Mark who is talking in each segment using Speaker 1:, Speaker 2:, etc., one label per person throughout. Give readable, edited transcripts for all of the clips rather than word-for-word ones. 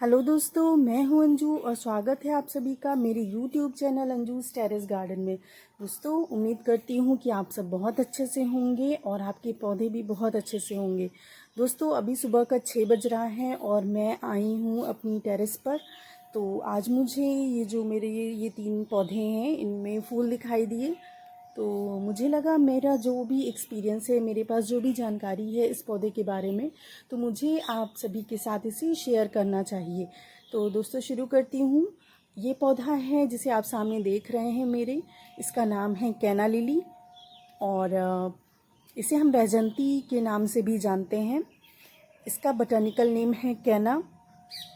Speaker 1: Hello दोस्तों, मैं हूं अंजू और स्वागत है आप सभी का मेरे यूट्यूब चैनल अंजूस टेरेस गार्डन में। दोस्तों, उम्मीद करती हूं कि आप सब बहुत अच्छे से होंगे और आपके पौधे भी बहुत अच्छे से होंगे। दोस्तों, अभी सुबह का 6 बज रहा है और मैं आई हूं अपनी टेरेस पर। तो आज मुझे ये जो मेरे ये 3 पौधे हैं, इनमें फूल दिखाई दिए। तो मुझे लगा मेरा जो भी एक्सपीरियंस है, मेरे पास जो भी जानकारी है इस पौधे के बारे में, तो मुझे आप सभी के साथ इसे शेयर करना चाहिए। तो दोस्तों, शुरू करती हूँ। ये पौधा है जिसे आप सामने देख रहे हैं मेरे, इसका नाम है कैना लिली और इसे हम बैजंती के नाम से भी जानते हैं। इसका बॉटनिकल नेम है कैना।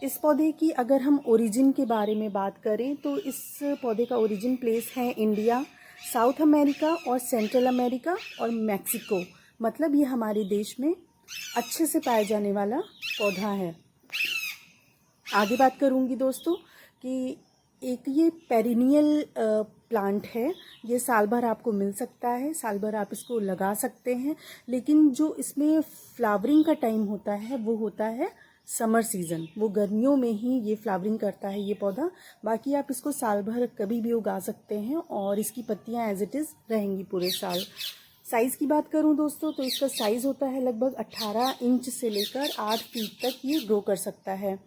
Speaker 1: इस पौधे की अगर हम ओरिजिन के बारे में बात करें तो इस पौधे का ओरिजिन प्लेस है इंडिया, साउथ अमेरिका और सेंट्रल अमेरिका और मैक्सिको। मतलब ये हमारे देश में अच्छे से पाया जाने वाला पौधा है। आगे बात करूँगी दोस्तों कि एक ये पेरिनियल प्लांट है। ये साल भर आपको मिल सकता है, साल भर आप इसको लगा सकते हैं। लेकिन जो इसमें फ्लावरिंग का टाइम होता है वो होता है समर सीज़न। वो गर्मियों में ही ये फ्लावरिंग करता है ये पौधा। बाकी आप इसको साल भर कभी भी उगा सकते हैं और इसकी पत्तियां एज इट इज़ रहेंगी पूरे साल। साइज़ की बात करूं दोस्तों तो इसका साइज़ होता है लगभग 18 इंच से लेकर 8 फीट तक ये ग्रो कर सकता है।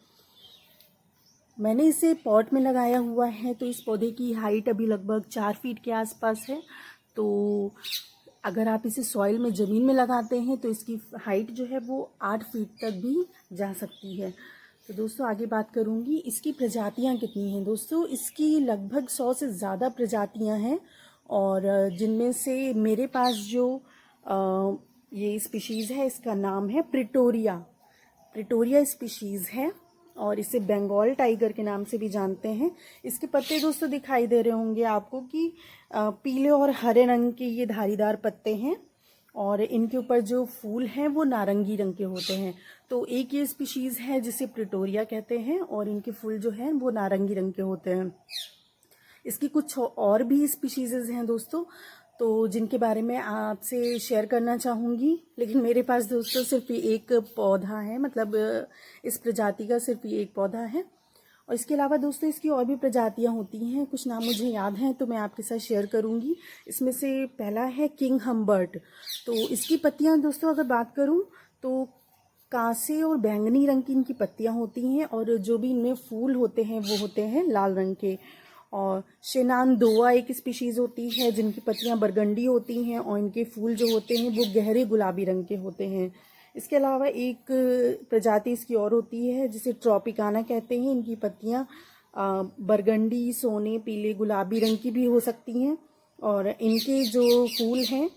Speaker 1: मैंने इसे पॉट में लगाया हुआ है तो इस पौधे की हाइट अभी लगभग 4 फीट के आसपास है। तो अगर आप इसे सॉइल में ज़मीन में लगाते हैं तो इसकी हाइट जो है वो 8 फीट तक भी जा सकती है। तो दोस्तों, आगे बात करूँगी इसकी प्रजातियाँ कितनी हैं। दोस्तों, इसकी लगभग 100 से ज़्यादा प्रजातियाँ हैं और जिनमें से मेरे पास जो ये स्पीशीज़ है इसका नाम है प्रिटोरिया। प्रिटोरिया स्पीशीज़ है और इसे बंगाल टाइगर के नाम से भी जानते हैं। इसके पत्ते दोस्तों दिखाई दे रहे होंगे आपको कि पीले और हरे रंग के ये धारीदार पत्ते हैं और इनके ऊपर जो फूल हैं वो नारंगी रंग के होते हैं। तो एक ये स्पीशीज़ है जिसे प्रिटोरिया कहते हैं और इनके फूल जो हैं वो नारंगी रंग के होते हैं। इसकी कुछ और भी स्पीशीज़ हैं दोस्तों, तो जिनके बारे में आपसे शेयर करना चाहूँगी। लेकिन मेरे पास दोस्तों सिर्फ एक पौधा है, मतलब इस प्रजाति का सिर्फ एक पौधा है। और इसके अलावा दोस्तों इसकी और भी प्रजातियाँ होती हैं, कुछ नाम मुझे याद हैं तो मैं आपके साथ शेयर करूँगी। इसमें से पहला है किंग हम्बर्ट। तो इसकी पत्तियाँ दोस्तों अगर बात करूँ तो कांसे और बैंगनी रंग की इनकी पत्तियाँ होती हैं और जो भी इनमें फूल होते हैं वो होते हैं लाल रंग के। और शेनानदोआ एक स्पीशीज़ होती है जिनकी पत्तियां बरगंडी होती हैं और इनके फूल जो होते हैं वो गहरे गुलाबी रंग के होते हैं। इसके अलावा एक प्रजाति इसकी और होती है जिसे ट्रॉपिकाना कहते हैं। इनकी पत्तियां बरगंडी, सोने, पीले, गुलाबी रंग की भी हो सकती हैं और इनके जो फूल हैं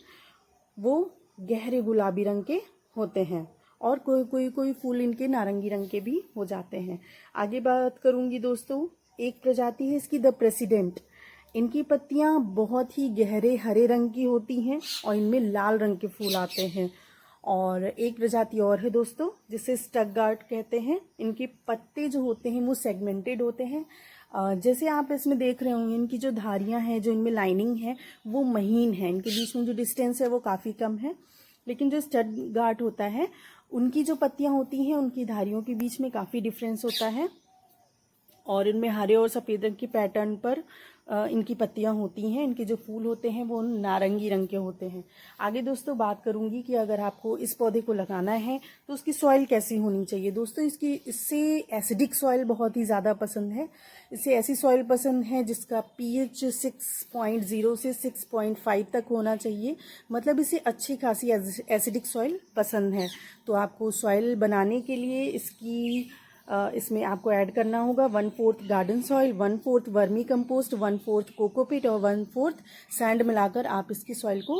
Speaker 1: वो गहरे गुलाबी रंग के होते हैं और कोई फूल इनके नारंगी रंग के भी हो जाते हैं। आगे बात करूंगी दोस्तों, एक प्रजाति है इसकी द प्रेसिडेंट। इनकी पत्तियां बहुत ही गहरे हरे रंग की होती हैं और इनमें लाल रंग के फूल आते हैं। और एक प्रजाति और है दोस्तों जिसे स्टगगार्ट कहते हैं। इनके पत्ते जो होते हैं वो सेगमेंटेड होते हैं। जैसे आप इसमें देख रहे होंगे इनकी जो धारियां हैं, जो इनमें लाइनिंग है वो महीन है। इनके बीच में जो डिस्टेंस है वो काफ़ी कम है। लेकिन जो स्टगगार्ट होता है उनकी जो पत्तियां होती हैं उनकी धारियों के बीच में काफ़ी डिफरेंस होता है और इनमें हरे और सफ़ेद रंग की पैटर्न पर इनकी पत्तियां होती हैं। इनके जो फूल होते हैं वो नारंगी रंग के होते हैं। आगे दोस्तों बात करूंगी कि अगर आपको इस पौधे को लगाना है तो उसकी सॉइल कैसी होनी चाहिए। दोस्तों, इससे एसिडिक सॉइल बहुत ही ज़्यादा पसंद है। इससे ऐसी सॉइल पसंद है जिसका pH 6.0 से 6.5 तक होना चाहिए। मतलब इसे अच्छी खासी एसिडिक सॉइल पसंद है। तो आपको सॉइल बनाने के लिए इसमें आपको ऐड करना होगा 1/4 garden soil, 1/4 vermi compost, 1/4 cocopeat और 1/4 सैंड मिलाकर आप इसकी सॉइल को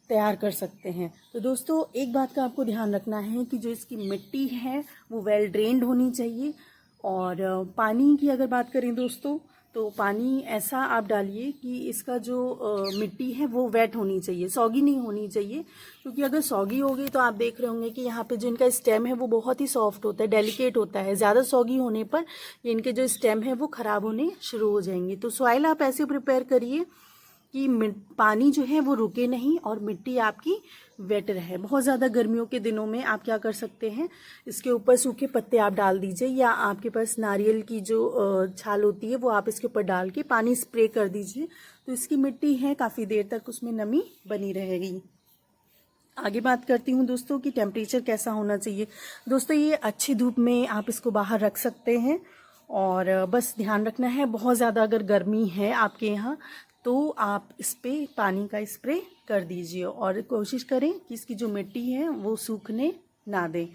Speaker 1: तैयार कर सकते हैं। तो दोस्तों, एक बात का आपको ध्यान रखना है कि जो इसकी मिट्टी है वो वेल ड्रेन्ड होनी चाहिए। और पानी की अगर बात करें दोस्तों तो पानी ऐसा आप डालिए कि इसका जो मिट्टी है वो वेट होनी चाहिए, सॉगी नहीं होनी चाहिए। क्योंकि अगर सॉगी होगी तो आप देख रहे होंगे कि यहाँ पे जो इनका स्टेम है वो बहुत ही सॉफ्ट होता है, डेलिकेट होता है। ज़्यादा सॉगी होने पर इनके जो स्टेम है वो ख़राब होने शुरू हो जाएंगे। तो सॉइल आप ऐसे प्रिपेयर करिए कि पानी जो है वो रुके नहीं और मिट्टी आपकी वेट रहे। बहुत ज़्यादा गर्मियों के दिनों में आप क्या कर सकते हैं, इसके ऊपर सूखे पत्ते आप डाल दीजिए, या आपके पास नारियल की जो छाल होती है वो आप इसके ऊपर डाल के पानी स्प्रे कर दीजिए, तो इसकी मिट्टी है काफ़ी देर तक उसमें नमी बनी रहेगी। आगे बात करती हूँ दोस्तों कि टेम्परेचर कैसा होना चाहिए। दोस्तों ये अच्छी धूप में आप इसको बाहर रख सकते हैं, और बस ध्यान रखना है बहुत ज़्यादा अगर गर्मी है आपके यहाँ तो आप इस पर पानी का स्प्रे कर दीजिए, और कोशिश करें कि इसकी जो मिट्टी है वो सूखने ना दें,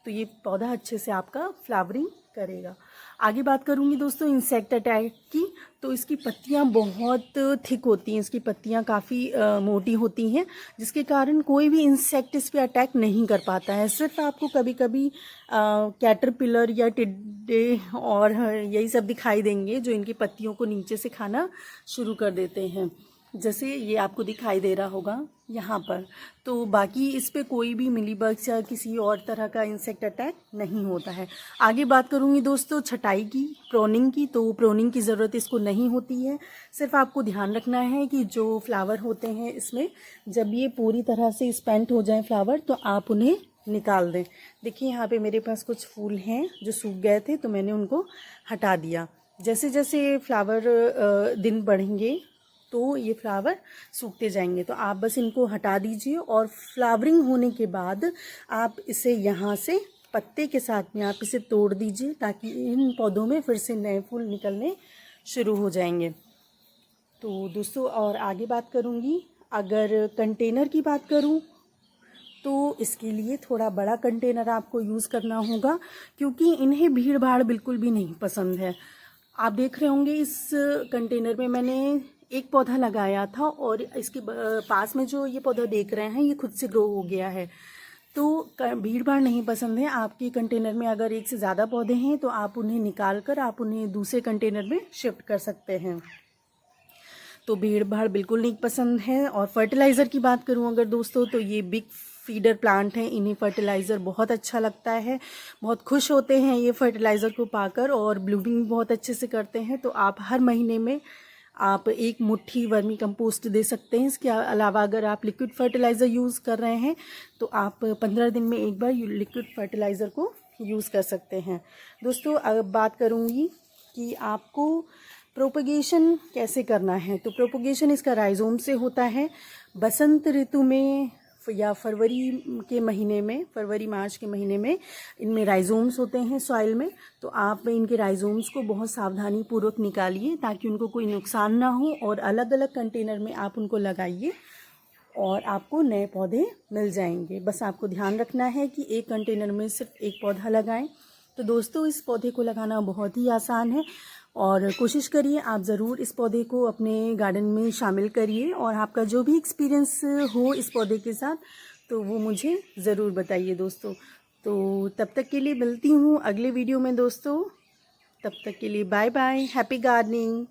Speaker 1: तो ये पौधा अच्छे से आपका फ्लावरिंग करेगा। आगे बात करूँगी दोस्तों इंसेक्ट अटैक की। तो इसकी पत्तियाँ बहुत थिक होती हैं, इसकी पत्तियाँ काफ़ी मोटी होती हैं, जिसके कारण कोई भी इंसेक्ट इस पर अटैक नहीं कर पाता है। सिर्फ आपको कभी कभी कैटरपिलर या टिड्डे और यही सब दिखाई देंगे जो इनकी पत्तियों को नीचे से खाना शुरू कर देते हैं, जैसे ये आपको दिखाई दे रहा होगा यहाँ पर। तो बाकी इस पे कोई भी मिलीबग्स या किसी और तरह का इंसेक्ट अटैक नहीं होता है। आगे बात करूँगी दोस्तों छटाई की, प्रोनिंग की। तो प्रोनिंग की ज़रूरत इसको नहीं होती है, सिर्फ आपको ध्यान रखना है कि जो फ्लावर होते हैं इसमें जब ये पूरी तरह से स्पेंट हो जाए फ्लावर तो आप उन्हें निकाल दें। देखिए यहाँ पे मेरे पास कुछ फूल हैं जो सूख गए थे तो मैंने उनको हटा दिया। जैसे जैसे फ्लावर दिन बढ़ेंगे तो ये फ्लावर सूखते जाएंगे, तो आप बस इनको हटा दीजिए, और फ्लावरिंग होने के बाद आप इसे यहाँ से पत्ते के साथ में आप इसे तोड़ दीजिए, ताकि इन पौधों में फिर से नए फूल निकलने शुरू हो जाएंगे। तो दोस्तों और आगे बात करूँगी, अगर कंटेनर की बात करूँ तो इसके लिए थोड़ा बड़ा कंटेनर आपको यूज़ करना होगा, क्योंकि इन्हें भीड़ भाड़ बिल्कुल भी नहीं पसंद है। आप देख रहे होंगे इस कंटेनर में मैंने एक पौधा लगाया था, और इसके पास में जो ये पौधा देख रहे हैं ये खुद से ग्रो हो गया है। तो भीड़ भाड़ नहीं पसंद है। आपके कंटेनर में अगर एक से ज़्यादा पौधे हैं तो आप उन्हें निकाल कर आप उन्हें दूसरे कंटेनर में शिफ्ट कर सकते हैं। तो भीड़ भाड़ बिल्कुल नहीं पसंद है। और फर्टिलाइज़र की बात करूं अगर दोस्तों, तो ये बिग फीडर प्लांट हैं, इन्हें फर्टिलाइज़र बहुत अच्छा लगता है, बहुत खुश होते हैं ये फर्टिलाइज़र को पाकर, और ब्लूमिंग बहुत अच्छे से करते हैं। तो आप हर महीने में आप एक मुट्ठी वर्मी कंपोस्ट दे सकते हैं। इसके अलावा अगर आप लिक्विड फर्टिलाइज़र यूज़ कर रहे हैं तो आप 15 दिन में एक बार लिक्विड फर्टिलाइज़र को यूज़ कर सकते हैं। दोस्तों अब बात करूँगी कि आपको प्रोपगेशन कैसे करना है। तो प्रोपगेशन इसका राइजोम से होता है। बसंत ऋतु में या फरवरी के महीने में, फरवरी मार्च के महीने में इनमें राइजोम्स होते हैं सॉइल में। तो आप इनके राइजोम्स को बहुत सावधानी पूर्वक निकालिए ताकि उनको कोई नुकसान ना हो, और अलग अलग कंटेनर में आप उनको लगाइए और आपको नए पौधे मिल जाएंगे। बस आपको ध्यान रखना है कि एक कंटेनर में सिर्फ एक पौधा लगाएं। तो दोस्तों इस पौधे को लगाना बहुत ही आसान है, और कोशिश करिए आप ज़रूर इस पौधे को अपने गार्डन में शामिल करिए, और आपका जो भी एक्सपीरियंस हो इस पौधे के साथ तो वो मुझे ज़रूर बताइए दोस्तों। तो तब तक के लिए मिलती हूँ अगले वीडियो में दोस्तों। तब तक के लिए बाय बाय, हैप्पी गार्डनिंग।